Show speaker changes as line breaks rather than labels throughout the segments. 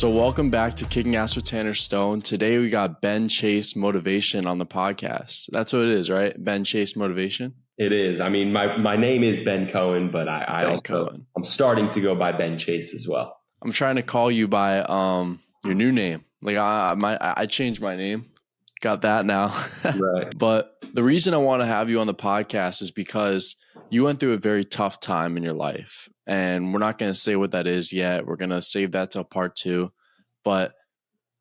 So welcome back to Kicking Ass with Tanner Stone. Today we got Ben Chase Motivation on the podcast. That's what it is, right? Ben Chase Motivation?
It is. I mean, my name is Ben Cohen, but I'm starting to go by Ben Chase as well.
I'm trying to call you by your new name. Like I changed my name. Got that now.
Right.
But the reason I want to have you on the podcast is because you went through a very tough time in your life. And we're not going to say what that is yet. We're going to save that till part 2. But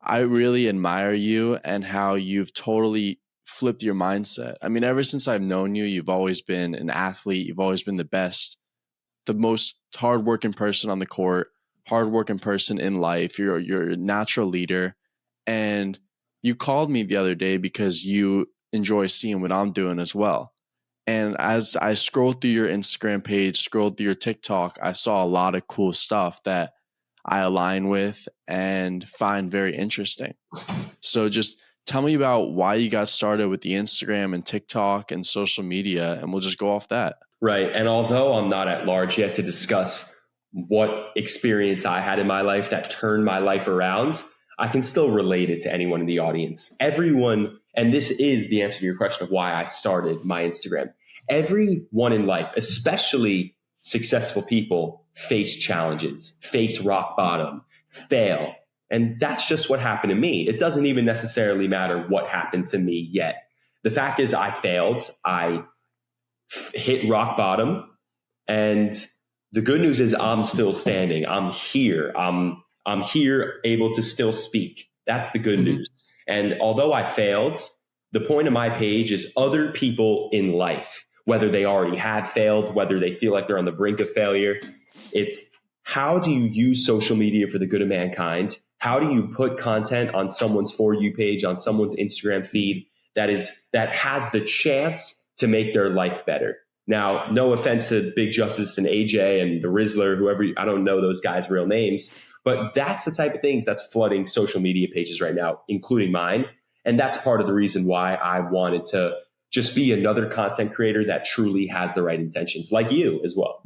I really admire you and how you've totally flipped your mindset. I mean, ever since I've known you, you've always been an athlete. You've always been the best, the most hardworking person on the court, hardworking person in life. You're a natural leader. And you called me the other day because you enjoy seeing what I'm doing as well. And as I scrolled through your Instagram page, scrolled through your TikTok, I saw a lot of cool stuff that I align with and find very interesting. So just tell me about why you got started with the Instagram and TikTok and social media, and we'll just go off that.
Right. And although I'm not at large yet to discuss what experience I had in my life that turned my life around, I can still relate it to anyone in the audience. Everyone, and this is the answer to your question of why I started my Instagram. Everyone in life, especially successful people, face challenges, face rock bottom, fail. And that's just what happened to me. It doesn't even necessarily matter what happened to me yet. The fact is I failed. I hit rock bottom. And the good news is I'm still standing. I'm here. I'm here able to still speak. That's the good news. And although I failed, the point of my page is other people in life, whether they already had failed, whether they feel like they're on the brink of failure. It's how do you use social media for the good of mankind? How do you put content on someone's For You page, on someone's Instagram feed that has the chance to make their life better? Now, no offense to Big Justice and AJ and the Rizzler, whoever, I don't know those guys' real names, but that's the type of things that's flooding social media pages right now, including mine. And that's part of the reason why I wanted to just be another content creator that truly has the right intentions, like you as well.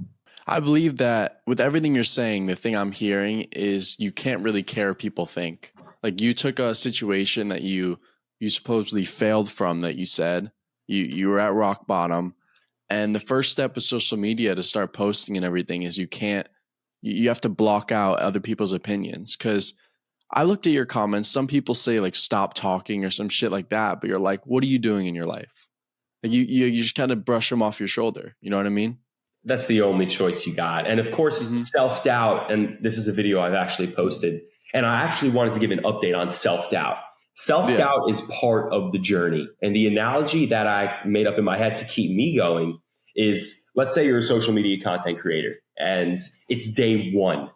I believe that with everything you're saying, the thing I'm hearing is you can't really care what people think. Like you took a situation that you supposedly failed from, that you said you were at rock bottom. And the first step of social media to start posting and everything is you have to block out other people's opinions. Because I looked at your comments. Some people say like, stop talking or some shit like that. But you're like, what are you doing in your life? Like you just kind of brush them off your shoulder. You know what I mean?
That's the only choice you got. And of course, self-doubt. And this is a video I've actually posted. And I actually wanted to give an update on self-doubt. Self-doubt is part of the journey. And the analogy that I made up in my head to keep me going is, let's say you're a social media content creator and it's day 1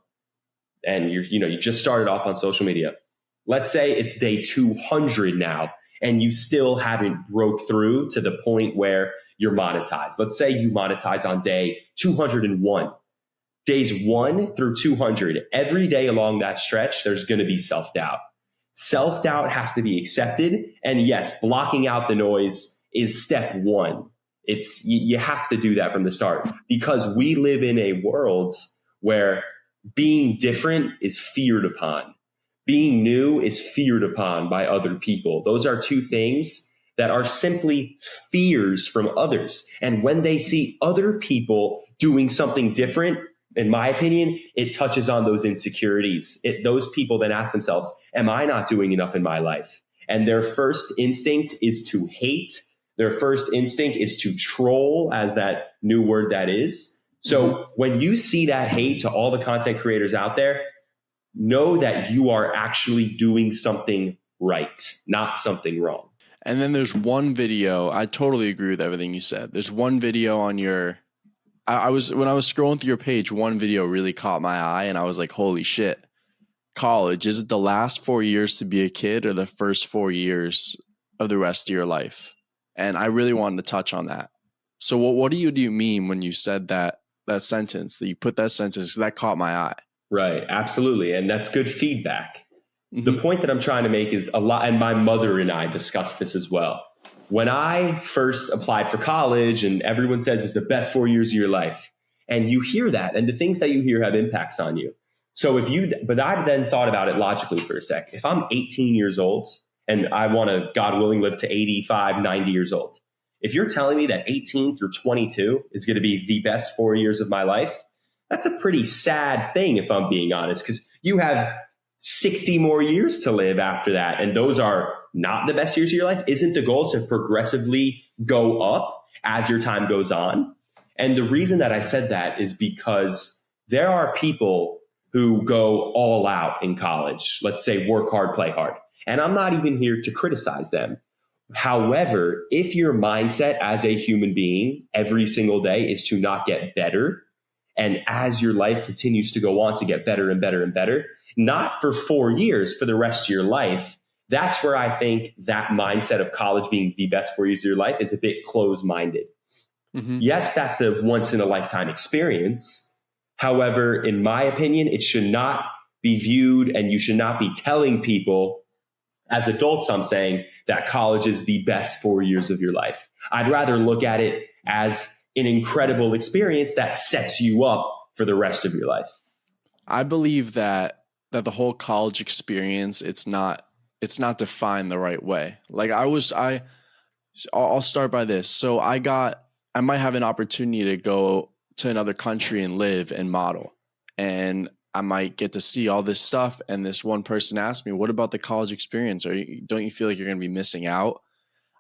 and you just started off on social media. Let's say it's day 200 now and you still haven't broke through to the point where you're monetized. Let's say you monetize on day 201. Days 1 through 200, every day along that stretch, there's going to be self-doubt. Self-doubt has to be accepted. And yes, blocking out the noise is step 1. You have to do that from the start because we live in a world where being different is feared upon. Being new is feared upon by other people. Those are two things that are simply fears from others. And when they see other people doing something different, in my opinion, it touches on those insecurities. Those people then ask themselves, am I not doing enough in my life? And their first instinct is to hate. Their first instinct is to troll, as that new word that is. So when you see that hate to all the content creators out there, know that you are actually doing something right, not something wrong.
And then there's one video, I totally agree with everything you said. There's one video on when I was scrolling through your page, one video really caught my eye and I was like, holy shit. College, is it the last 4 years to be a kid or the first 4 years of the rest of your life? And I really wanted to touch on that. So what do you mean when you said that sentence, that you put that sentence, that caught my eye?
Right. Absolutely. And that's good feedback. The point that I'm trying to make is a lot, and my mother and I discussed this as well. When I first applied for college and everyone says it's the best 4 years of your life, and you hear that, and the things that you hear have impacts on you. But I then thought about it logically for a sec. If I'm 18 years old and I want to, God willing, live to 85, 90 years old, if you're telling me that 18 through 22 is going to be the best 4 years of my life, that's a pretty sad thing, if I'm being honest, because you have 60 more years to live after that. And those are not the best years of your life. Isn't the goal to progressively go up as your time goes on? And the reason that I said that is because there are people who go all out in college, let's say work hard, play hard. And I'm not even here to criticize them. However, if your mindset as a human being every single day is to not get better, and as your life continues to go on to get better and better and better, not for 4 years, for the rest of your life, that's where I think that mindset of college being the best 4 years of your life is a bit closed-minded. Mm-hmm. Yes, that's a once in a lifetime experience. However, in my opinion, it should not be viewed, and you should not be telling people as adults, I'm saying, that college is the best 4 years of your life. I'd rather look at it as an incredible experience that sets you up for the rest of your life.
I believe that the whole college experience, it's not defined the right way. Like I'll start by this. So I might have an opportunity to go to another country and live and model, and I might get to see all this stuff. And this one person asked me, what about the college experience? Don't you feel like you're going to be missing out?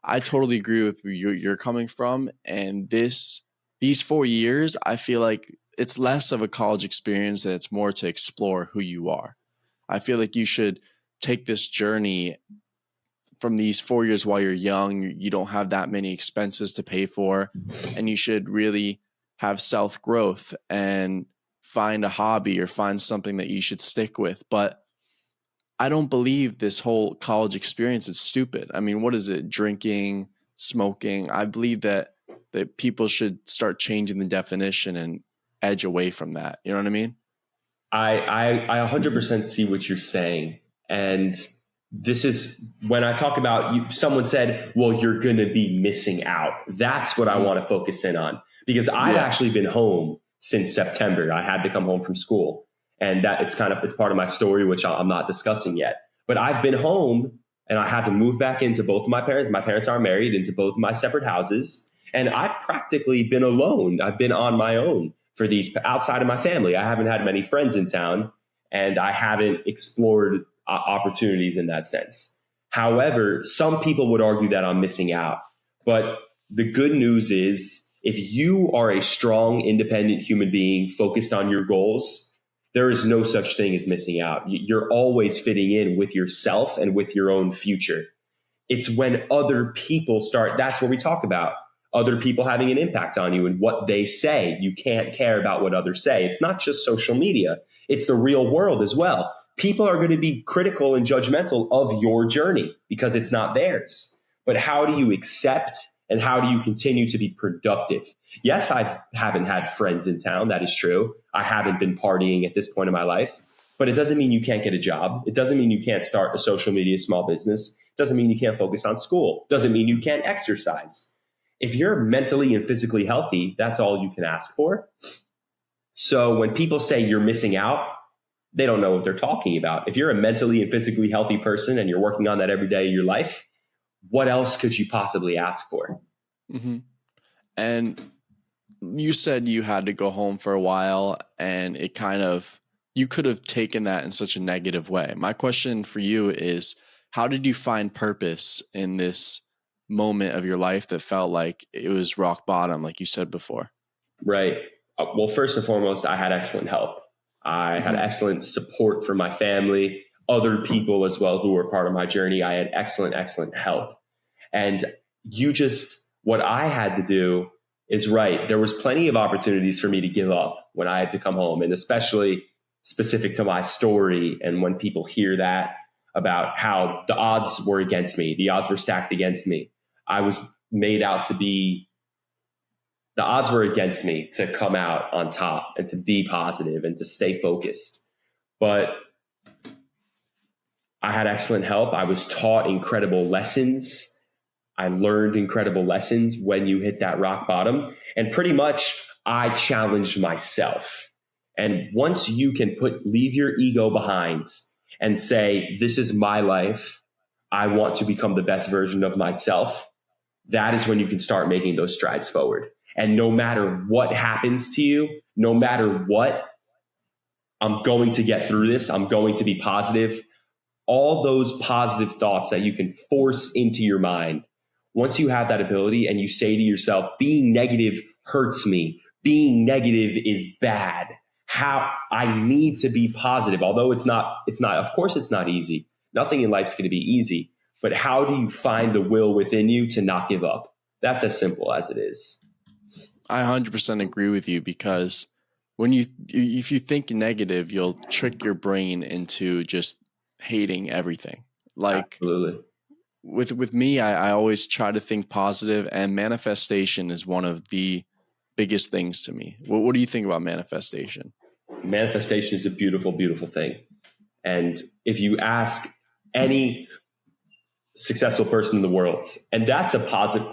I totally agree with where you're coming from. And these 4 years, I feel like it's less of a college experience and it's more to explore who you are. I feel like you should take this journey from these 4 years while you're young. You don't have that many expenses to pay for, and you should really have self-growth and find a hobby or find something that you should stick with. But I don't believe this whole college experience is stupid. I mean, what is it? Drinking, smoking. I believe that people should start changing the definition and edge away from that. You know what I mean?
I 100% see what you're saying. And this is when I talk about someone said, well, you're going to be missing out. That's what I want to focus in on, because I've actually been home since September. I had to come home from school, and that it's part of my story, which I'm not discussing yet. But I've been home, and I had to move back into both of my parents. My parents are married, into both of my separate houses. And I've practically been alone. I've been on my own for these, outside of my family. I haven't had many friends in town, and I haven't explored opportunities in that sense. However, some people would argue that I'm missing out. But the good news is, if you are a strong, independent human being focused on your goals, there is no such thing as missing out. You're always fitting in with yourself and with your own future. It's when other people start, that's what we talk about. Other people having an impact on you and what they say. You can't care about what others say. It's not just social media. It's the real world as well. People are going to be critical and judgmental of your journey because it's not theirs. But how do you accept and how do you continue to be productive? Yes, I haven't had friends in town. That is true. I haven't been partying at this point in my life. But it doesn't mean you can't get a job. It doesn't mean you can't start a social media small business. It doesn't mean you can't focus on school. It doesn't mean you can't exercise. If you're mentally and physically healthy, that's all you can ask for. So when people say you're missing out, they don't know what they're talking about. If you're a mentally and physically healthy person and you're working on that every day of your life, what else could you possibly ask for?
Mm-hmm. And you said you had to go home for a while, and you could have taken that in such a negative way. My question for you is, how did you find purpose in this moment of your life that felt like it was rock bottom, like you said before?
Right. Well, first and foremost, I had excellent help. I had excellent support from my family, other people as well who were part of my journey. I had excellent help. And what I had to do is right. There was plenty of opportunities for me to give up when I had to come home, and especially specific to my story. And when people hear that about how the odds were against me, the odds were stacked against me. I was made out to be, the odds were against me to come out on top and to be positive and to stay focused. But I had excellent help. I was taught incredible lessons. I learned incredible lessons when you hit that rock bottom. And pretty much I challenged myself. And once you can leave your ego behind and say, this is my life, I want to become the best version of myself, that is when you can start making those strides forward. And no matter what happens to you, no matter what, I'm going to get through this. I'm going to be positive. All those positive thoughts that you can force into your mind. Once you have that ability and you say to yourself, being negative hurts me. Being negative is bad. How I need to be positive. Although it's not, of course it's not easy. Nothing in life's going to be easy, but how do you find the will within you to not give up? That's as simple as it is.
I 100% agree with you, because if you think negative, you'll trick your brain into just hating everything. Like,
absolutely.
With me, I always try to think positive, and manifestation is one of the biggest things to me. What do you think about manifestation?
Manifestation is a beautiful, beautiful thing. And if you ask any successful person in the world, and that's a positive,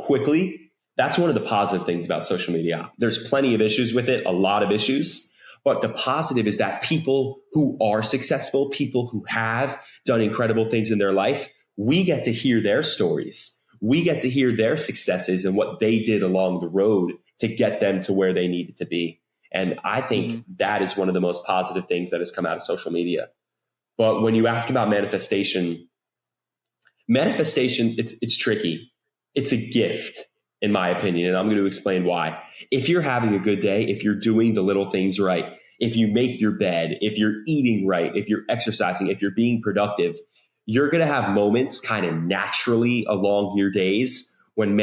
that's one of the positive things about social media. There's plenty of issues with it, a lot of issues, but the positive is that people who are successful, people who have done incredible things in their life, we get to hear their stories. We get to hear their successes and what they did along the road to get them to where they needed to be. And I think that is one of the most positive things that has come out of social media. But when you ask about manifestation, it's tricky. It's a gift, in my opinion, and I'm going to explain why. If you're having a good day, if you're doing the little things right, if you make your bed, if you're eating right, if you're exercising, if you're being productive, you're going to have moments kind of naturally along your days when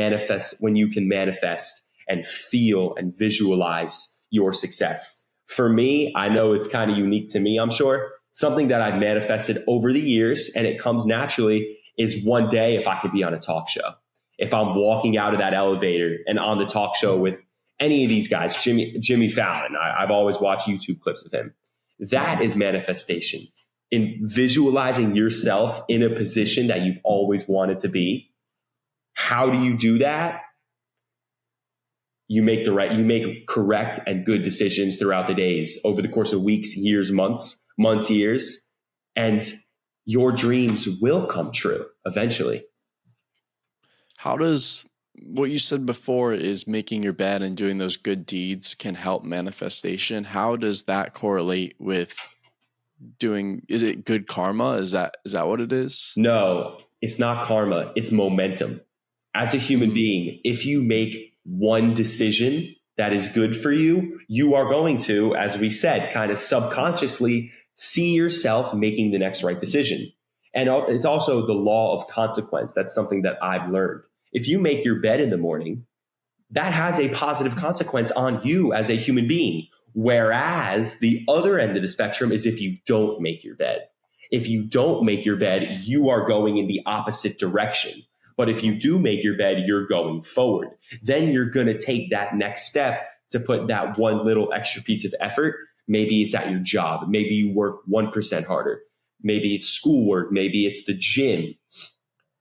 you can manifest and feel and visualize your success. For me, I know it's kind of unique to me, I'm sure. Something that I've manifested over the years, and it comes naturally, is one day if I could be on a talk show. If I'm walking out of that elevator and on the talk show with any of these guys, Jimmy Fallon, I've always watched YouTube clips of him. That is manifestation. In visualizing yourself in a position that you've always wanted to be. How do you do that? You make correct and good decisions throughout the days over the course of weeks, years, months, years, and your dreams will come true eventually.
How does what you said before is making your bed and doing those good deeds can help manifestation? How does that correlate with is it good karma? Is that what it is?
No, it's not karma. It's momentum. As a human being, if you make one decision that is good for you, you are going to, as we said, kind of subconsciously see yourself making the next right decision. And it's also the law of consequence. That's something that I've learned. If you make your bed in the morning, that has a positive consequence on you as a human being. Whereas the other end of the spectrum is if you don't make your bed. If you don't make your bed, you are going in the opposite direction. But if you do make your bed, you're going forward. Then you're going to take that next step to put that one little extra piece of effort. Maybe it's at your job. Maybe you work 1% harder. Maybe it's schoolwork. Maybe it's the gym.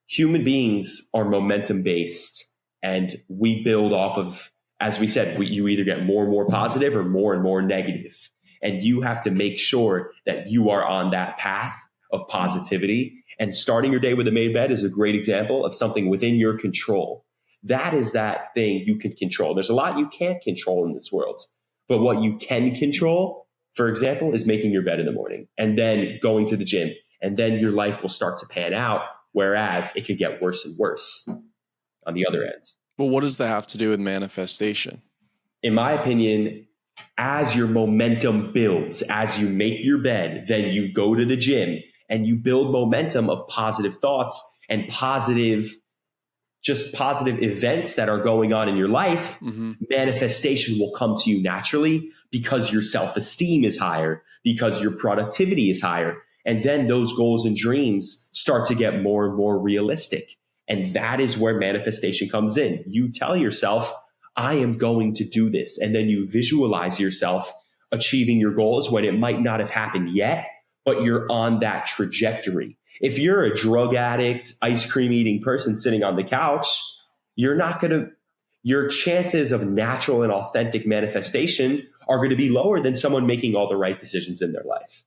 Human beings are momentum based, and we build off of, as we said, you either get more and more positive or more negative. And you have to make sure that you are on that path of positivity. And starting your day with a made bed is a great example of something within your control. That is that thing you can control. There's a lot you can't control in this world. But what you can control, for example, is making your bed in the morning and then going to the gym. And then your life will start to pan out, whereas it could get worse and worse on the other end.
Well, what does that have to do with manifestation?
In my opinion, as your momentum builds, as you make your bed, then you go to the gym and you build momentum of positive thoughts and positive events that are going on in your life. Manifestation will come to you naturally because your self-esteem is higher, because your productivity is higher. And then those goals and dreams start to get more and more realistic. And that is where manifestation comes in. You tell yourself, I am going to do this. And then you visualize yourself achieving your goals when it might not have happened yet, but you're on that trajectory. If you're a drug addict, ice cream eating person sitting on the couch, you're not going your chances of natural and authentic manifestation are going to be lower than someone making all the right decisions in their life.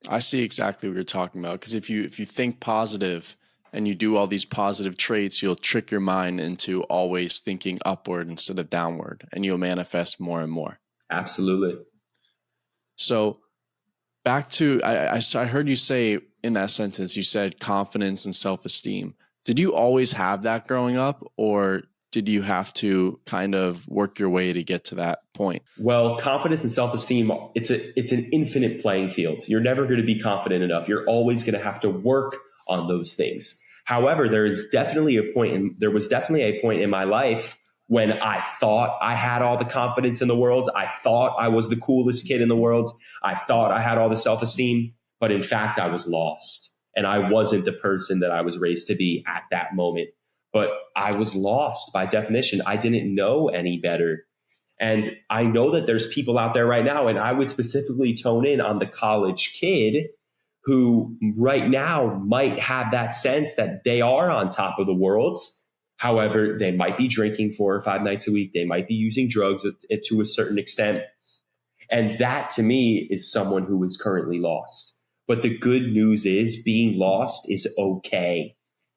I see exactly what you're talking about. Because if you think positive and you do all these positive traits, you'll trick your mind into always thinking upward instead of downward, and you'll manifest more and more.
Absolutely.
So back to, I heard you say in that sentence, you said confidence and self-esteem. Did you always have that growing up, or did you have to kind of work your way to get to that point?
Well, confidence and self-esteem, it's an infinite playing field. You're never going to be confident enough. You're always going to have to work on those things. However, there was definitely a point in my life when I thought I had all the confidence in the world. I thought I was the coolest kid in the world. I thought I had all the self-esteem, but in fact, I was lost. And I wasn't the person that I was raised to be at that moment. But I was lost by definition. I didn't know any better. And I know that there's people out there right now, and I would specifically tone in on the college kid who right now might have that sense that they are on top of the world. However, they might be drinking 4 or 5 nights a week. They might be using drugs to a certain extent. And that to me is someone who is currently lost. But the good news is being lost is okay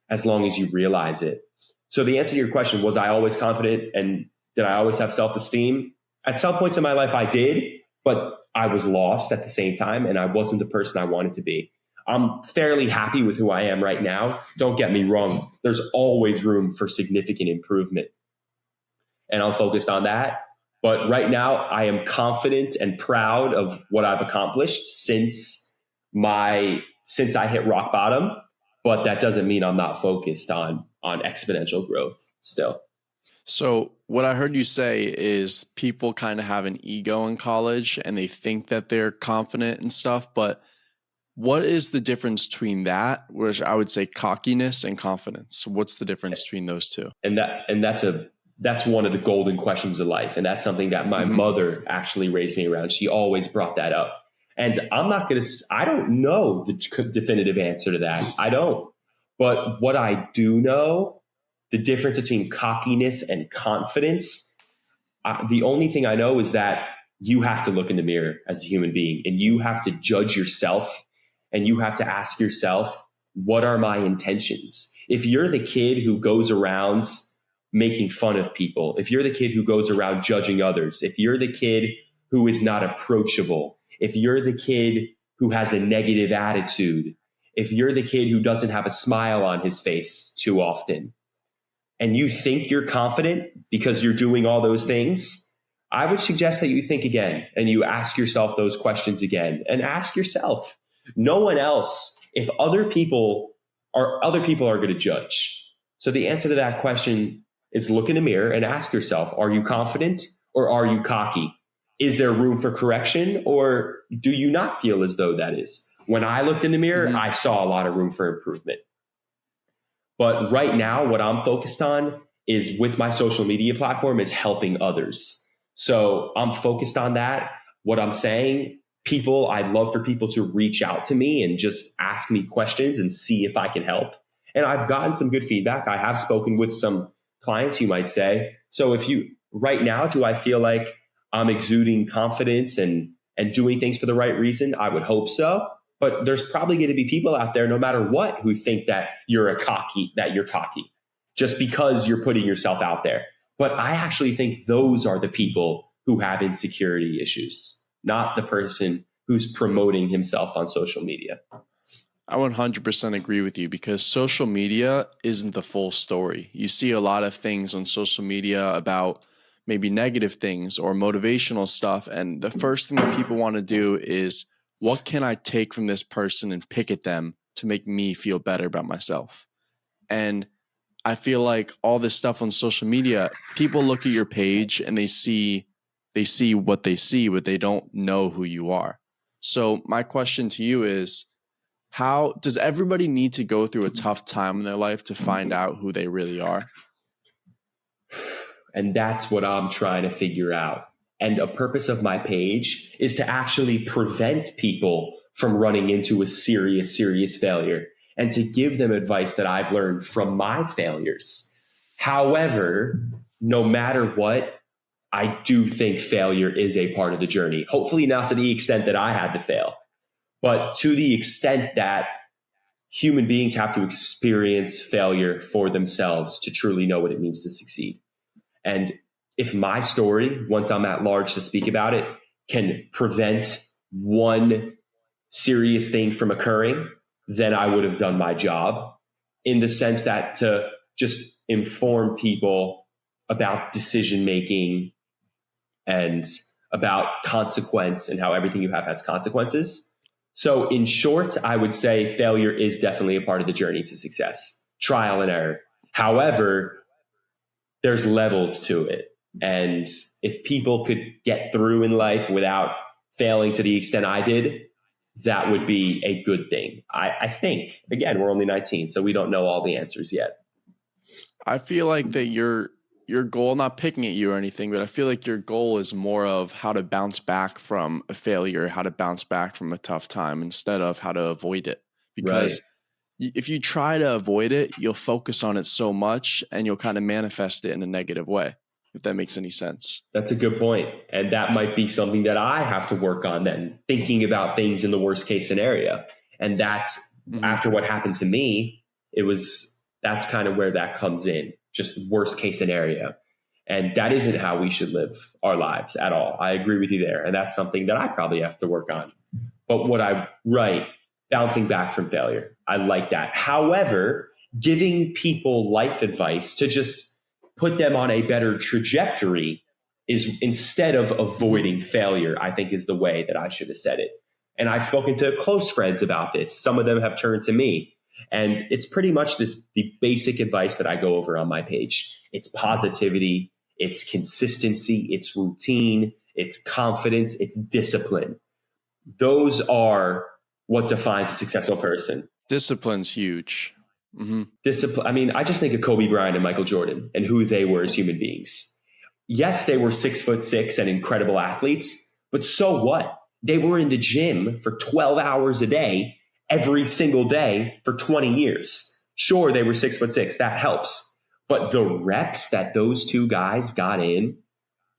as long as you realize it. So the answer to your question, was I always confident and did I always have self-esteem? At some points in my life, I did, but I was lost at the same time and I wasn't the person I wanted to be. I'm fairly happy with who I am right now. Don't get me wrong. There's always room for significant improvement. And I'm focused on that. But right now, I am confident and proud of what I've accomplished since I hit rock bottom. But that doesn't mean I'm not focused on exponential growth still.
So what I heard you say is people kind of have an ego in college and they think that they're confident and stuff. But what is the difference between that, which I would say cockiness, and confidence? What's the difference between those two?
And that's one of the golden questions of life. And that's something that my mother actually raised me around. She always brought that up. And I don't know the definitive answer to that. I don't. But what I do know, the difference between cockiness and confidence, the only thing I know is that you have to look in the mirror as a human being and you have to judge yourself and you have to ask yourself, what are my intentions? If you're the kid who goes around making fun of people, if you're the kid who goes around judging others, if you're the kid who is not approachable, if you're the kid who has a negative attitude, if you're the kid who doesn't have a smile on his face too often, and you think you're confident because you're doing all those things, I would suggest that you think again and you ask yourself those questions again and ask yourself, no one else, if other people are going to judge. So the answer to that question is look in the mirror and ask yourself, are you confident or are you cocky? Is there room for correction or do you not feel as though that is? When I looked in the mirror, I saw a lot of room for improvement. But right now, what I'm focused on is with my social media platform is helping others. So I'm focused on that. What I'm saying, I'd love for people to reach out to me and just ask me questions and see if I can help. And I've gotten some good feedback. I have spoken with some clients, you might say. So right now, do I feel like I'm exuding confidence and doing things for the right reason? I would hope so. But there's probably going to be people out there, no matter what, who think that you're cocky, just because you're putting yourself out there. But I actually think those are the people who have insecurity issues, not the person who's promoting himself on social media.
I 100% agree with you because social media isn't the full story. You see a lot of things on social media about maybe negative things or motivational stuff. And the first thing that people want to do is, what can I take from this person and pick at them to make me feel better about myself? And I feel like all this stuff on social media, people look at your page and they see what they see, but they don't know who you are. So my question to you is, how does everybody need to go through a tough time in their life to find out who they really are?
And that's what I'm trying to figure out. And a purpose of my page is to actually prevent people from running into a serious failure and to give them advice that I've learned from my failures. However, no matter what, I do think failure is a part of the journey. Hopefully not to the extent that I had to fail, but to the extent that human beings have to experience failure for themselves to truly know what it means to succeed. And if my story, once I'm at large to speak about it, can prevent one serious thing from occurring, then I would have done my job, in the sense that to just inform people about decision making and about consequence and how everything you have has consequences. So in short, I would say failure is definitely a part of the journey to success, trial and error. However, there's levels to it. And if people could get through in life without failing to the extent I did, that would be a good thing. I think, again, we're only 19, so we don't know all the answers yet.
I feel like that your goal, not picking at you or anything, but I feel like your goal is more of how to bounce back from a failure, how to bounce back from a tough time instead of how to avoid it. Because if you try to avoid it, you'll focus on it so much and you'll kind of manifest it in a negative way, if that makes any sense.
That's a good point. And that might be something that I have to work on then, thinking about things in the worst case scenario. And that's after what happened to me, that's kind of where that comes in, just worst case scenario. And that isn't how we should live our lives at all. I agree with you there. And that's something that I probably have to work on. But bouncing back from failure, I like that. However, giving people life advice to just put them on a better trajectory is, instead of avoiding failure, I think is the way that I should have said it. And I've spoken to close friends about this. Some of them have turned to me. And it's pretty much the basic advice that I go over on my page. It's positivity, it's consistency, it's routine, it's confidence, it's discipline. Those are what defines a successful person.
Discipline's huge.
Discipline. I mean, I just think of Kobe Bryant and Michael Jordan and who they were as human beings. Yes, they were 6'6" and incredible athletes, but so what? They were in the gym for 12 hours a day, every single day for 20 years. Sure, they were 6'6", that helps. But the reps that those two guys got in,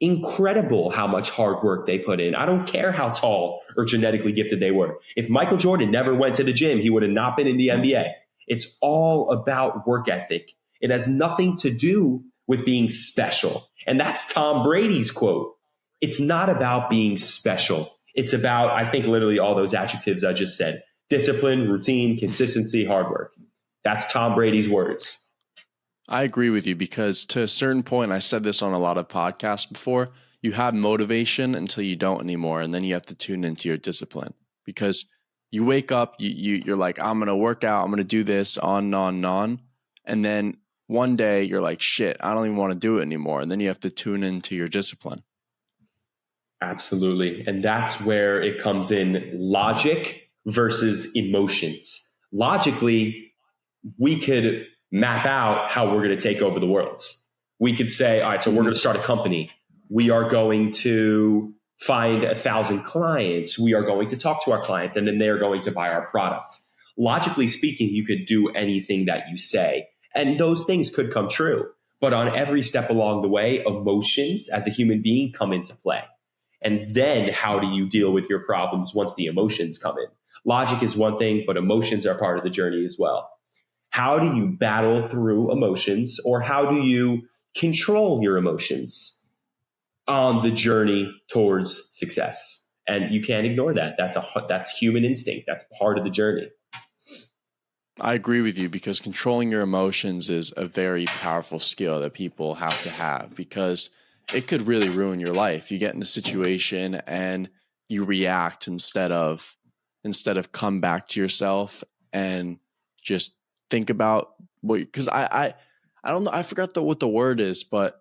incredible how much hard work they put in. I don't care how tall or genetically gifted they were. If Michael Jordan never went to the gym, he would have not been in the NBA. It's all about work ethic. It has nothing to do with being special. And that's Tom Brady's quote. It's not about being special. It's about, I think, literally all those adjectives I just said. Discipline, routine, consistency, hard work. That's Tom Brady's words.
I agree with you, because to a certain point, I said this on a lot of podcasts before, you have motivation until you don't anymore. And then you have to tune into your discipline, because you wake up, you're like, I'm going to work out, I'm going to do this on and on and on. And then one day you're like, shit, I don't even want to do it anymore. And then you have to tune into your discipline.
Absolutely. And that's where it comes in, logic versus emotions. Logically, we could map out how we're going to take over the world. We could say, all right, so we're going to start a company. We are going to find 1,000 clients. We are going to talk to our clients, and then they're going to buy our product. Logically speaking, you could do anything that you say, and those things could come true. But on every step along the way, emotions as a human being come into play. And then how do you deal with your problems once the emotions come in? Logic is one thing, but emotions are part of the journey as well. How do you battle through emotions, or how do you control your emotions on the journey towards success? And you can't ignore that. That's human instinct. That's part of the journey.
I agree with you, because controlling your emotions is a very powerful skill that people have to have, because it could really ruin your life. You get in a situation and you react instead of come back to yourself and just think about what, because I don't know, I forgot what the word is, but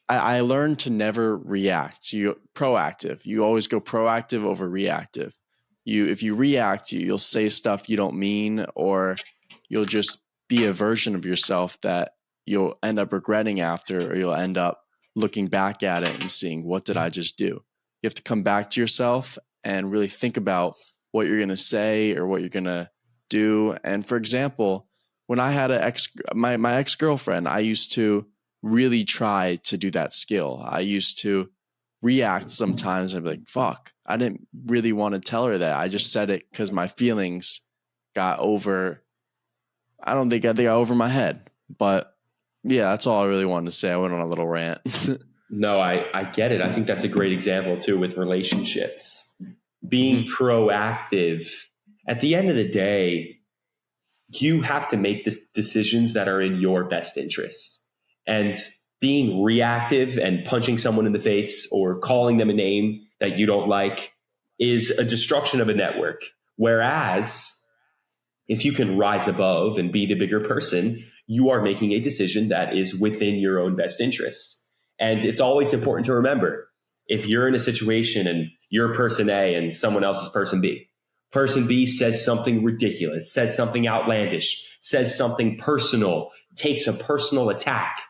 I learned to never react. You proactive. You always go proactive over reactive. If you react, you'll say stuff you don't mean, or you'll just be a version of yourself that you'll end up regretting after, or you'll end up looking back at it and seeing, what did I just do? You have to come back to yourself and really think about what you're going to say or what you're going to do. And for example, when I had my ex-girlfriend, I used to really try to do that skill. I used to react sometimes and be like, fuck, I didn't really want to tell her that. I just said it because my feelings got over. I don't think they got over my head. But yeah, that's all I really wanted to say. I went on a little rant.
No, I get it. I think that's a great example too with relationships. Being proactive. At the end of the day, you have to make the decisions that are in your best interest. And being reactive and punching someone in the face or calling them a name that you don't like is a destruction of a network. Whereas if you can rise above and be the bigger person, you are making a decision that is within your own best interest. And it's always important to remember, if you're in a situation and you're person A and someone else is person B, person B says something ridiculous, says something outlandish, says something personal, takes a personal attack.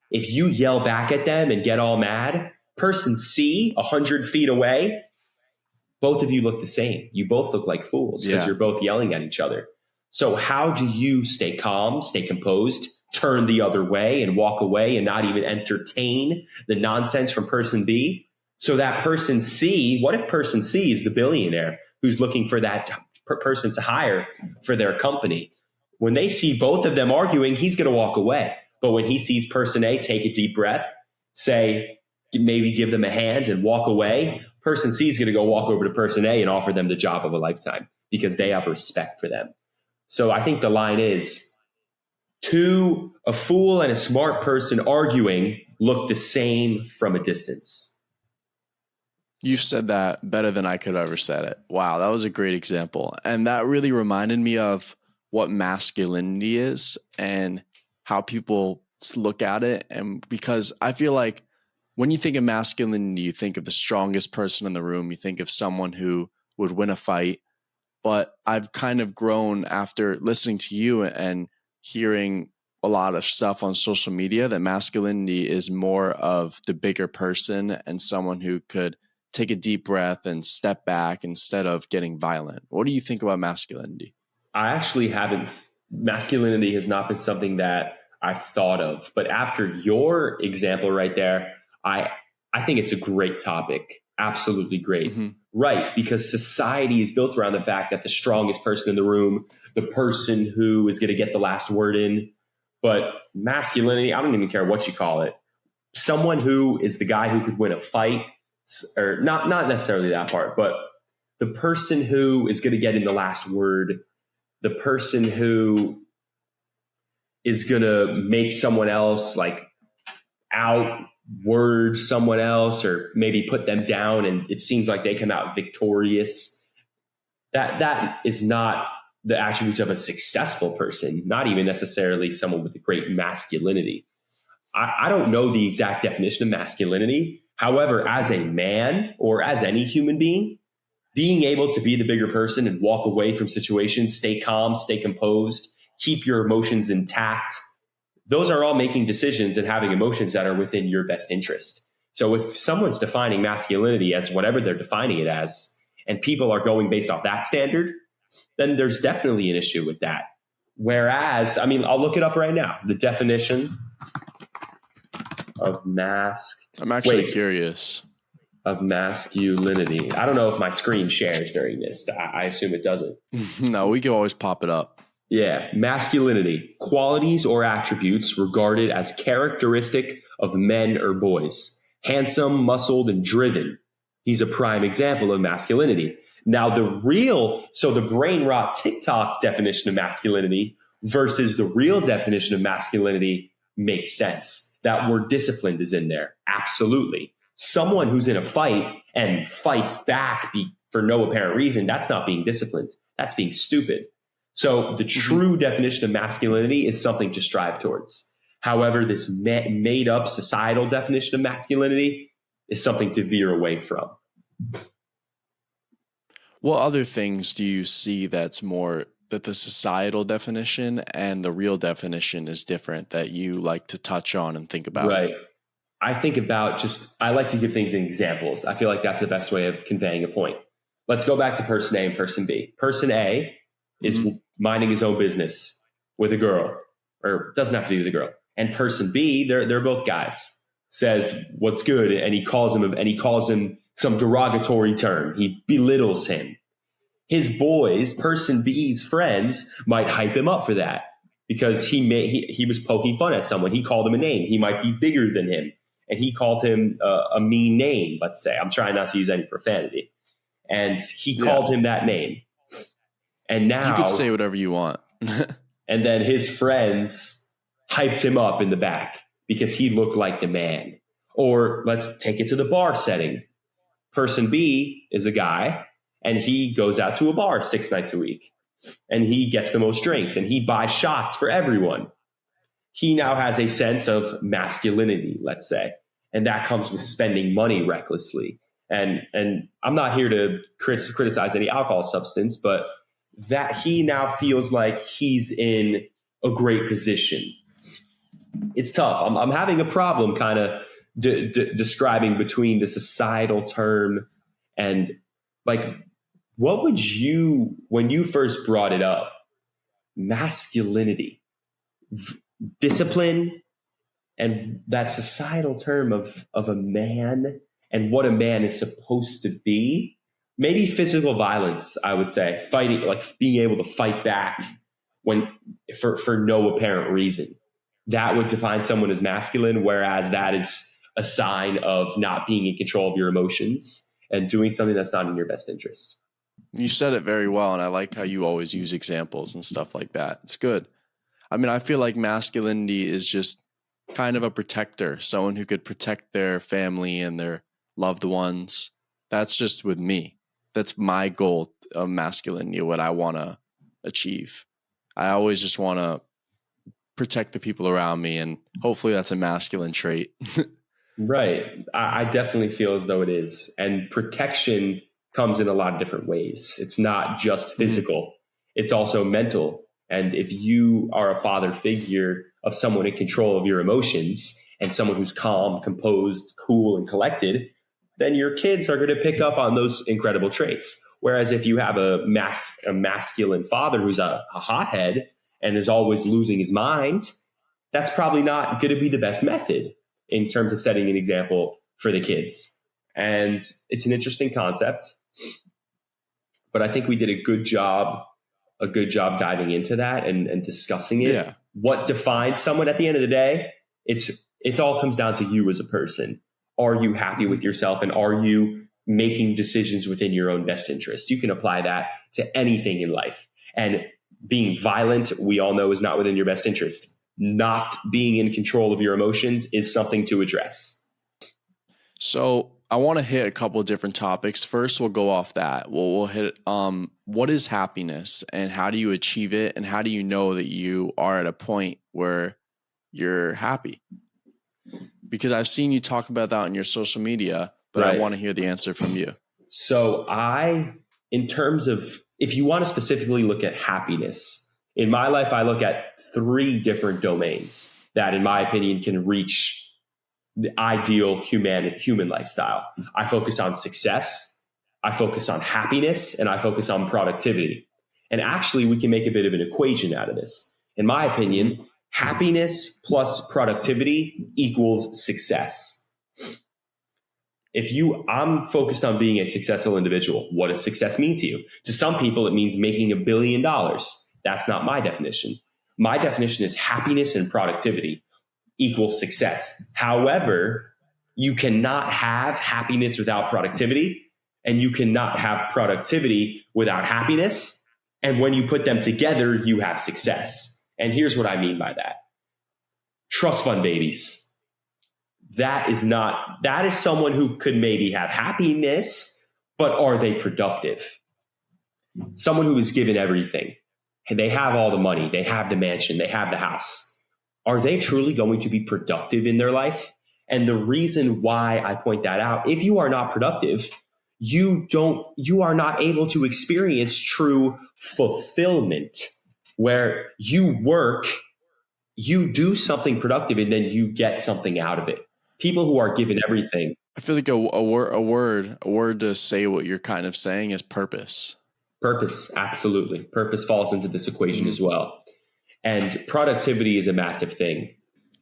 If you yell back at them and get all mad, person C, 100 feet away, both of you look the same. You both look like fools because you're both yelling at each other. So how do you stay calm, stay composed, turn the other way and walk away and not even entertain the nonsense from person B? So that person C, what if person C is the billionaire who's looking for that person to hire for their company? When they see both of them arguing, he's going to walk away. But when he sees person A take a deep breath, say, maybe give them a hand and walk away, person C is going to go walk over to person A and offer them the job of a lifetime because they have respect for them. So I think the line is, a fool and a smart person arguing look the same from a distance.
You said that better than I could have ever said it. Wow, that was a great example. And that really reminded me of what masculinity is and how people look at it. And because I feel like when you think of masculinity, you think of the strongest person in the room. You think of someone who would win a fight. But I've kind of grown after listening to you and hearing a lot of stuff on social media that masculinity is more of the bigger person and someone who could take a deep breath and step back instead of getting violent. What do you think about masculinity?
I actually haven't. Masculinity has not been something that I've thought of. But after your example right there, I think it's a great topic. Absolutely great. Mm-hmm. Right. Because society is built around the fact that the strongest person in the room, the person who is going to get the last word in. But masculinity, I don't even care what you call it. Someone who is the guy who could win a fight, or not necessarily that part, but the person who is going to get in the last word, the person who is going to make someone else like outword someone else or maybe put them down and it seems like they come out victorious. That is not the attributes of a successful person, not even necessarily someone with a great masculinity. I don't know the exact definition of masculinity. However, as a man or as any human being able to be the bigger person and walk away from situations, stay calm, stay composed, keep your emotions intact, those are all making decisions and having emotions that are within your best interest. So if someone's defining masculinity as whatever they're defining it as, and people are going based off that standard, then there's definitely an issue with that. Whereas, I'll look it up right now. The definition of
I'm actually curious.
Of masculinity. I don't know if my screen shares during this. I assume it doesn't.
No, we can always pop it up.
Yeah. Masculinity, qualities or attributes regarded as characteristic of men or boys. Handsome, muscled, and driven. He's a prime example of masculinity. Now the brain rot TikTok definition of masculinity versus the real definition of masculinity makes sense. That word disciplined is in there. Absolutely. Someone who's in a fight and fights back for no apparent reason, that's not being disciplined. That's being stupid. So the true definition of masculinity is something to strive towards. However, this made up societal definition of masculinity is something to veer away from.
What other things do you see that's more that the societal definition and the real definition is different that you like to touch on and think about?
Right. I think about I like to give things in examples. I feel like that's the best way of conveying a point. Let's go back to person A and person B. Person A is minding his own business. with a girl, or doesn't have to be with a girl. And person B, they're both guys, says what's good, and he calls him some derogatory term. He belittles him. His boys, person B's friends, might hype him up for that because he was poking fun at someone. He called him a name. He might be bigger than him, and he called him a mean name. Let's say, I'm trying not to use any profanity, and he called him that name. And now
you could say whatever you want.
And then his friends hyped him up in the back because he looked like the man. Or let's take it to the bar setting. Person B is a guy, and he goes out to a bar 6 nights a week, and he gets the most drinks, and he buys shots for everyone. He now has a sense of masculinity, let's say, and that comes with spending money recklessly. And I'm not here to criticize any alcohol substance, but that he now feels like he's in a great position. It's tough. I'm having a problem kind of describing between the societal term and, like, what would you, when you first brought it up, masculinity, discipline, and that societal term of a man and what a man is supposed to be, maybe physical violence, I would say, fighting, like being able to fight back when for no apparent reason. That would define someone as masculine, whereas that is a sign of not being in control of your emotions and doing something that's not in your best interest.
You said it very well, and I like how you always use examples and stuff like that. It's good. I mean, I feel like masculinity is just kind of a protector, someone who could protect their family and their loved ones. That's just with me. That's my goal of masculinity, what I want to achieve. I always just want to protect the people around me, and hopefully that's a masculine trait.
Right. I definitely feel as though it is. And protection comes in a lot of different ways. It's not just physical, it's also mental. And if you are a father figure of someone in control of your emotions and someone who's calm, composed, cool, and collected, then your kids are going to pick up on those incredible traits. Whereas if you have a masculine father who's a hothead and is always losing his mind, that's probably not going to be the best method in terms of setting an example for the kids. And it's an interesting concept, but I think we did a good job diving into that and discussing it.
Yeah.
What defines someone at the end of the day? It all comes down to you as a person. Are you happy with yourself, and are you making decisions within your own best interest? You can apply that to anything in life. And being violent, we all know, is not within your best interest. Not being in control of your emotions is something to address.
So I want to hit a couple of different topics. First, we'll go off that. We'll hit what is happiness, and how do you achieve it, and how do you know that you are at a point where you're happy? Because I've seen you talk about that on your social media, but right. I want to hear the answer from you.
So in terms of, if you want to specifically look at happiness, in my life, I look at 3 different domains that, in my opinion, can reach the ideal human lifestyle. I focus on success, I focus on happiness, and I focus on productivity. And actually, we can make a bit of an equation out of this. In my opinion, happiness plus productivity equals success. I'm focused on being a successful individual. What does success mean to you? To some people, it means making $1 billion. That's not my definition. My definition is happiness and productivity equals success. However, you cannot have happiness without productivity, and you cannot have productivity without happiness. And when you put them together, you have success. And here's what I mean by that. Trust fund babies. That is someone who could maybe have happiness, but are they productive? Someone who is given everything. They have all the money, they have the mansion, they have the house. Are they truly going to be productive in their life? And the reason why I point that out, if you are not productive, you are not able to experience true fulfillment, where you work, you do something productive, and then you get something out of it. People who are given everything.
I feel like a word to say what you're kind of saying is purpose.
Purpose, absolutely. Purpose falls into this equation as well. And productivity is a massive thing.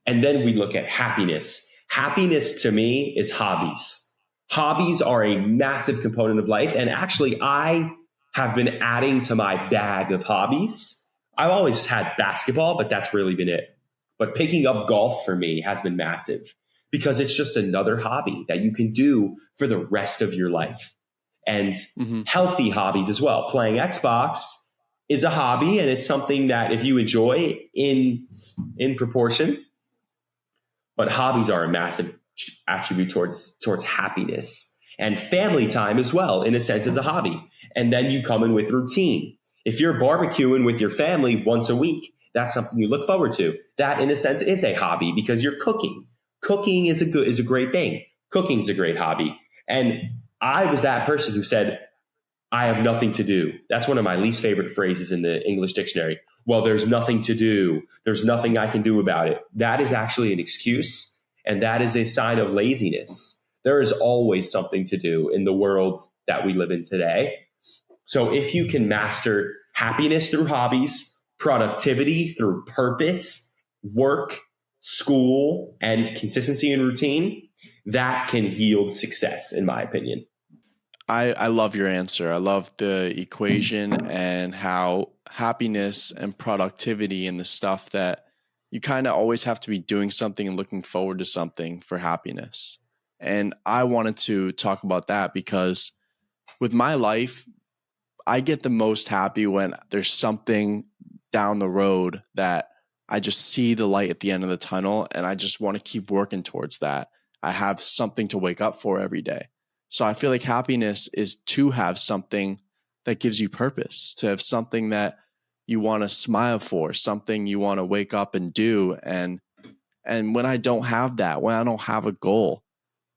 And then we look at happiness. Happiness to me is hobbies. Hobbies are a massive component of life. And actually, I have been adding to my bag of hobbies. I've always had basketball, but that's really been it. But picking up golf for me has been massive because it's just another hobby that you can do for the rest of your life. And healthy hobbies as well. Playing Xbox is a hobby, and it's something that if you enjoy in proportion, but hobbies are a massive attribute towards happiness. And family time as well, in a sense, is a hobby. And then you come in with routine. If you're barbecuing with your family once a week, that's something you look forward to. That, in a sense, is a hobby because you're cooking. Cooking is a great thing. Cooking is a great hobby. And I was that person who said, I have nothing to do. That's one of my least favorite phrases in the English dictionary. Well, there's nothing to do. There's nothing I can do about it. That is actually an excuse, and that is a sign of laziness. There is always something to do in the world that we live in today. So if you can master happiness through hobbies, productivity through purpose, work, school, and consistency and routine, that can yield success, in my opinion.
I love your answer. I love the equation and how happiness and productivity and the stuff that you kind of always have to be doing something and looking forward to something for happiness. And I wanted to talk about that because with my life, I get the most happy when there's something down the road that I just see the light at the end of the tunnel and I just want to keep working towards that. I have something to wake up for every day. So I feel like happiness is to have something that gives you purpose, to have something that you want to smile for, something you want to wake up and do. And when I don't have that, when I don't have a goal,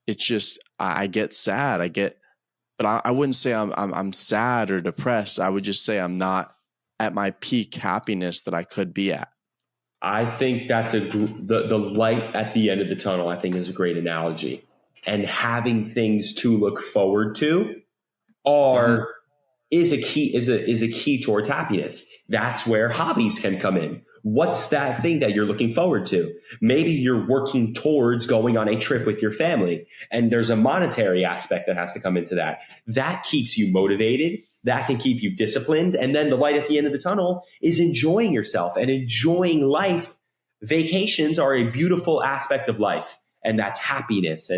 it's just I get sad. But I wouldn't say I'm sad or depressed. I would just say I'm not at my peak happiness that I could be at.
I think that's the light at the end of the tunnel, I think, is a great analogy. And having things to look forward to is a key towards happiness. That's where hobbies can come in. What's that thing that you're looking forward to? Maybe you're working towards going on a trip with your family, and there's a monetary aspect that has to come into that. That keeps you motivated. That can keep you disciplined. And then the light at the end of the tunnel is enjoying yourself and enjoying life. Vacations are a beautiful aspect of life, and that's happiness.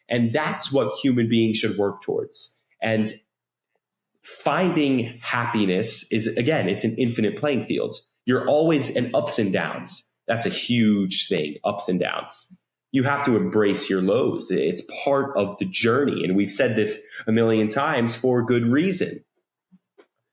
And that's what human beings should work towards. And finding happiness is, again, it's an infinite playing field. You're always in ups and downs. That's a huge thing, ups and downs. You have to embrace your lows. It's part of the journey. And we've said this a million times for good reason.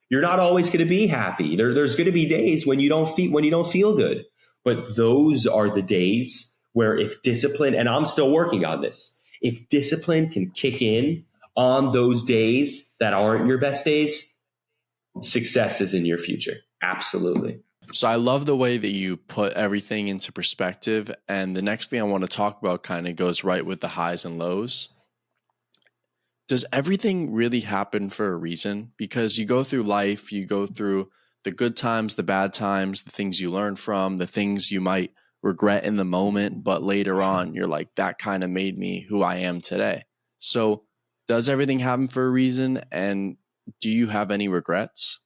You're not always going to be happy. There's going to be days when you don't feel good. But those are the days where if discipline, and I'm still working on this, if discipline can kick in on those days that aren't your best days, success is in your future. Absolutely.
So I love the way that you put everything into perspective. And the next thing I want to talk about kind of goes right with the highs and lows. Does everything really happen for a reason? Because you go through life, you go through the good times, the bad times, the things you learn from, the things you might regret in the moment, but later on, you're like, that kind of made me who I am today. So does everything happen for a reason? And do you have any regrets?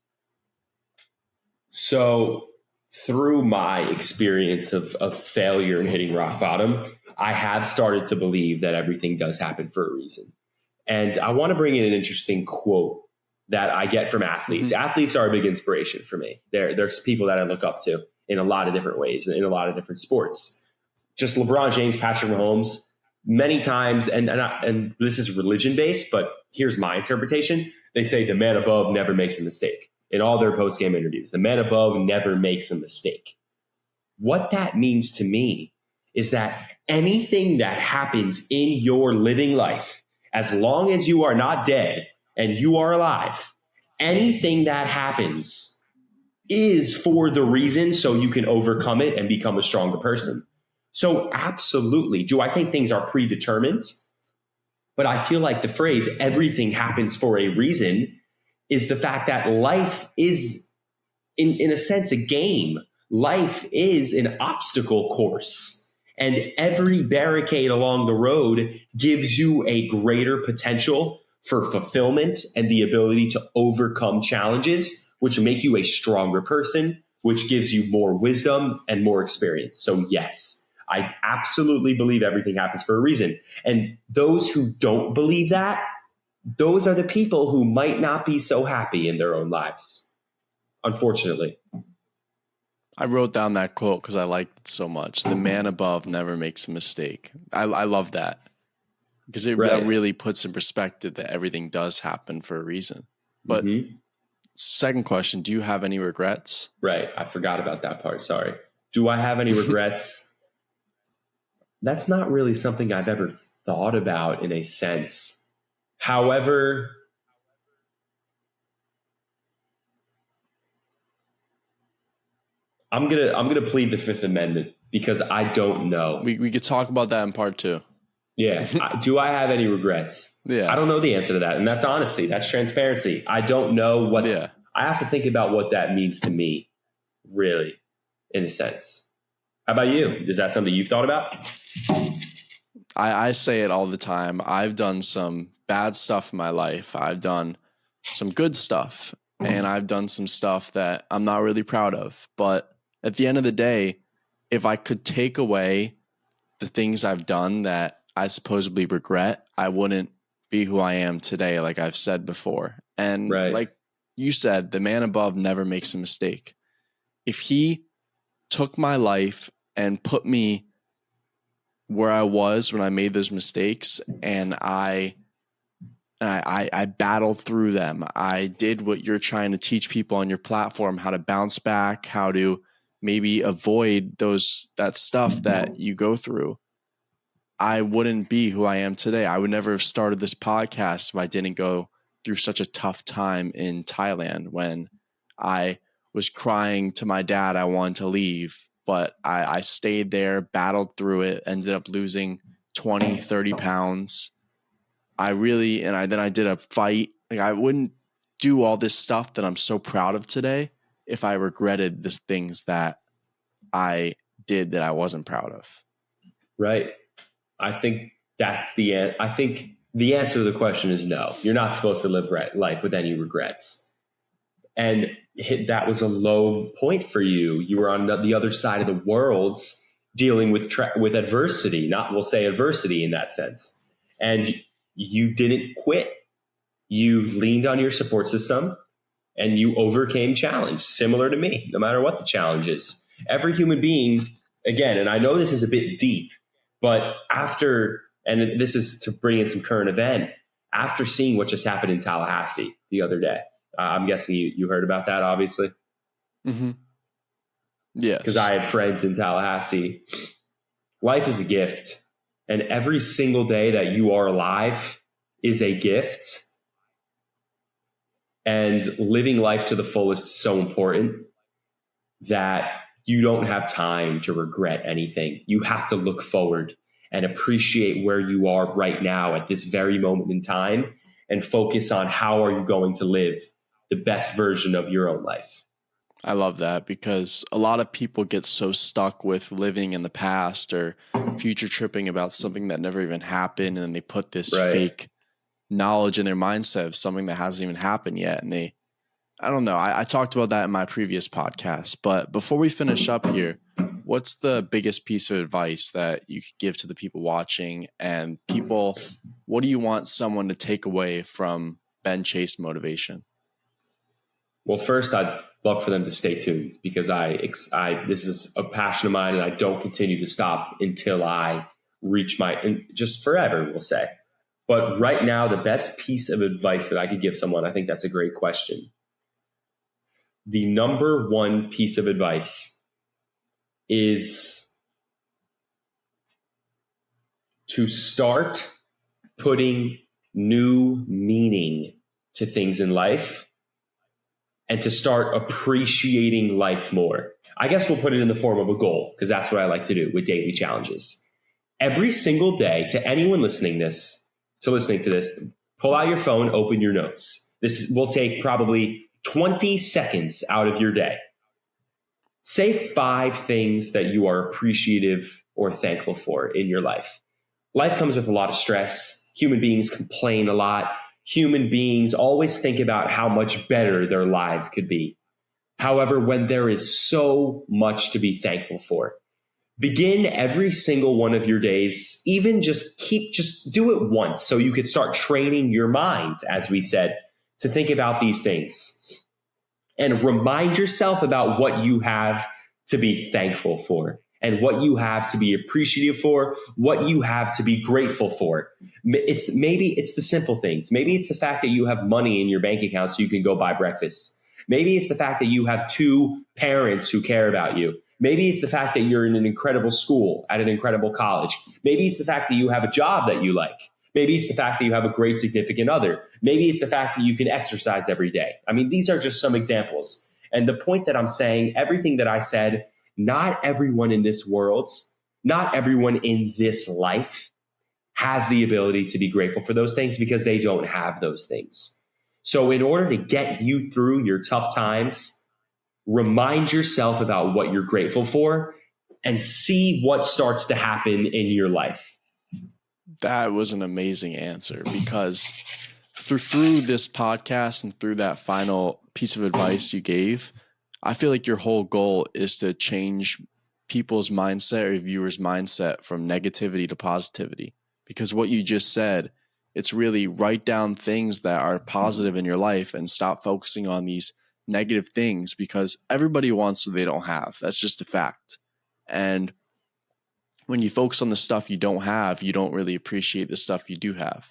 So through my experience of failure and hitting rock bottom, I have started to believe that everything does happen for a reason. And I want to bring in an interesting quote that I get from athletes. Mm-hmm. Athletes are a big inspiration for me. There's people that I look up to in a lot of different ways, in a lot of different sports. Just LeBron James, Patrick Mahomes, many times, and this is religion-based, but here's my interpretation. They say the man above never makes a mistake. In all their post-game interviews, the man above never makes a mistake. What that means to me is that anything that happens in your living life, as long as you are not dead and you are alive, anything that happens is for the reason so you can overcome it and become a stronger person. So absolutely. Do I think things are predetermined? But I feel like the phrase everything happens for a reason is the fact that life is, in a sense, a game. life is an obstacle course, and every barricade along the road gives you a greater potential for fulfillment and the ability to overcome challenges, which make you a stronger person, which gives you more wisdom and more experience. So yes, I absolutely believe everything happens for a reason. And those who don't believe that, those are the people who might not be so happy in their own lives, unfortunately.
I wrote down that quote because I liked it so much. The man above never makes a mistake. I love that because that really puts in perspective that everything does happen for a reason. But second question, do you have any regrets?
Right. I forgot about that part. Sorry. Do I have any regrets? That's not really something I've ever thought about in a sense. However, I'm gonna plead the Fifth Amendment because I don't know.
We could talk about that in part 2.
Yeah. Do I have any regrets?
Yeah.
I don't know the answer to that. And that's honesty. That's transparency. I don't know what I have to think about what that means to me, really, in a sense. How about you? Is that something you've thought about?
I say it all the time. I've done some bad stuff in my life. I've done some good stuff, and I've done some stuff that I'm not really proud of. But at the end of the day, if I could take away the things I've done that I supposedly regret, I wouldn't be who I am today, like I've said before. And like you said, the man above never makes a mistake. If he took my life and put me where I was when I made those mistakes, and I battled through them. I did what you're trying to teach people on your platform, how to bounce back, how to maybe avoid that stuff that you go through. I wouldn't be who I am today. I would never have started this podcast if I didn't go through such a tough time in Thailand when I was crying to my dad I wanted to leave. But I stayed there, battled through it, ended up losing 20, 30 pounds. I did a fight. Like, I wouldn't do all this stuff that I'm so proud of today if I regretted the things that I did that I wasn't proud of.
Right. I think the answer to the question is no. You're not supposed to live life with any regrets. And that was a low point for you. You were on the other side of the world dealing with adversity, we'll say adversity in that sense. And you didn't quit. You leaned on your support system and you overcame challenge, similar to me, no matter what the challenge is. Every human being, again, and I know this is a bit deep, but and this is to bring in some current event, after seeing what just happened in Tallahassee the other day, I'm guessing you heard about that, obviously.
Mm-hmm. Yes.
Because I had friends in Tallahassee. Life is a gift. And every single day that you are alive is a gift. And living life to the fullest is so important that you don't have time to regret anything. You have to look forward and appreciate where you are right now at this very moment in time and focus on how are you going to live the best version of your own life.
I love that because a lot of people get so stuck with living in the past or future tripping about something that never even happened. And they put this fake knowledge in their mindset of something that hasn't even happened yet. And I don't know. I talked about that in my previous podcast, but before we finish up here, what's the biggest piece of advice that you could give to the people watching and people? What do you want someone to take away from Ben Chase Motivation?
Well, first, I'd love for them to stay tuned because this is a passion of mine and I don't continue to stop until I reach just forever, we'll say. But right now, the best piece of advice that I could give someone, I think that's a great question. The number one piece of advice is to start putting new meaning to things in life and to start appreciating life more. I guess we'll put it in the form of a goal because that's what I like to do with daily challenges. Every single day, to anyone listening to this, pull out your phone, open your notes. This will take probably 20 seconds out of your day. Say 5 things that you are appreciative or thankful for in your life. Life comes with a lot of stress. Human beings complain a lot. Human beings always think about how much better their life could be. However, when there is so much to be thankful for, begin every single one of your days, even just do it once so you could start training your mind, as we said, to think about these things. And remind yourself about what you have to be thankful for and what you have to be appreciative for, what you have to be grateful for. Maybe it's the simple things. Maybe it's the fact that you have money in your bank account so you can go buy breakfast. Maybe it's the fact that you have 2 parents who care about you. Maybe it's the fact that you're in an incredible school at an incredible college. Maybe it's the fact that you have a job that you like. Maybe it's the fact that you have a great significant other. Maybe it's the fact that you can exercise every day. I mean, these are just some examples. And the point that I'm saying, everything that I said, not everyone in this world, not everyone in this life has the ability to be grateful for those things because they don't have those things. So in order to get you through your tough times, remind yourself about what you're grateful for and see what starts to happen in your life.
That was an amazing answer, because through this podcast and through that final piece of advice you gave, I feel like your whole goal is to change people's mindset or viewers' mindset from negativity to positivity. Because what you just said, it's really write down things that are positive in your life and stop focusing on these negative things, because everybody wants what they don't have. That's just a fact. And when you focus on the stuff you don't have, you don't really appreciate the stuff you do have.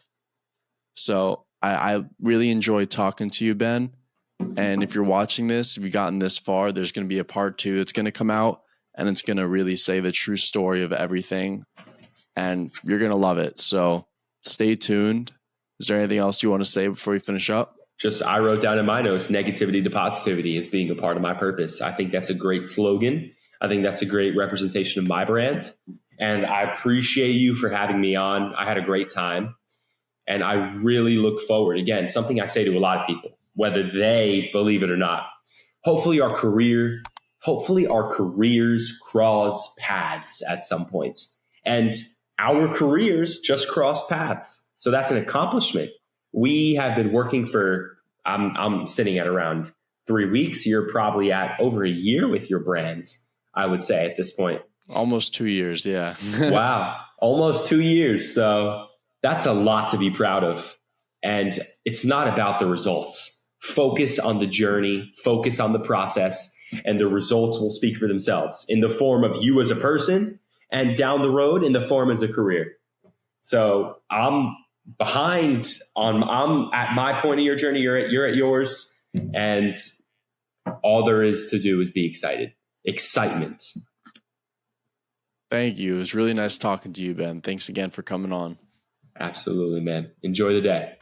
So I really enjoyed talking to you, Ben. And if you're watching this, if you've gotten this far, there's going to be a part 2 that's going to come out, and it's going to really say the true story of everything. And you're going to love it. So stay tuned. Is there anything else you want to say before we finish up?
Just, I wrote down in my notes, negativity to positivity is being a part of my purpose. I think that's a great slogan. I think that's a great representation of my brand. And I appreciate you for having me on. I had a great time. And I really look forward, again, something I say to a lot of people, whether they believe it or not. Hopefully our careers cross paths at some point. And our careers just crossed paths. So that's an accomplishment. We have been working for, I'm sitting at around 3 weeks. You're probably at over a year with your brands, I would say at this point.
Almost 2 years, yeah.
Wow, almost 2 years. So that's a lot to be proud of. And it's not about the results. Focus on the journey, focus on the process, and the results will speak for themselves in the form of you as a person and down the road in the form as a career. So I'm at my point of your journey, you're at yours, and all there is to do is be excited. Excitement.
Thank you. It was really nice talking to you, Ben. Thanks again for coming on.
Absolutely, man. Enjoy the day.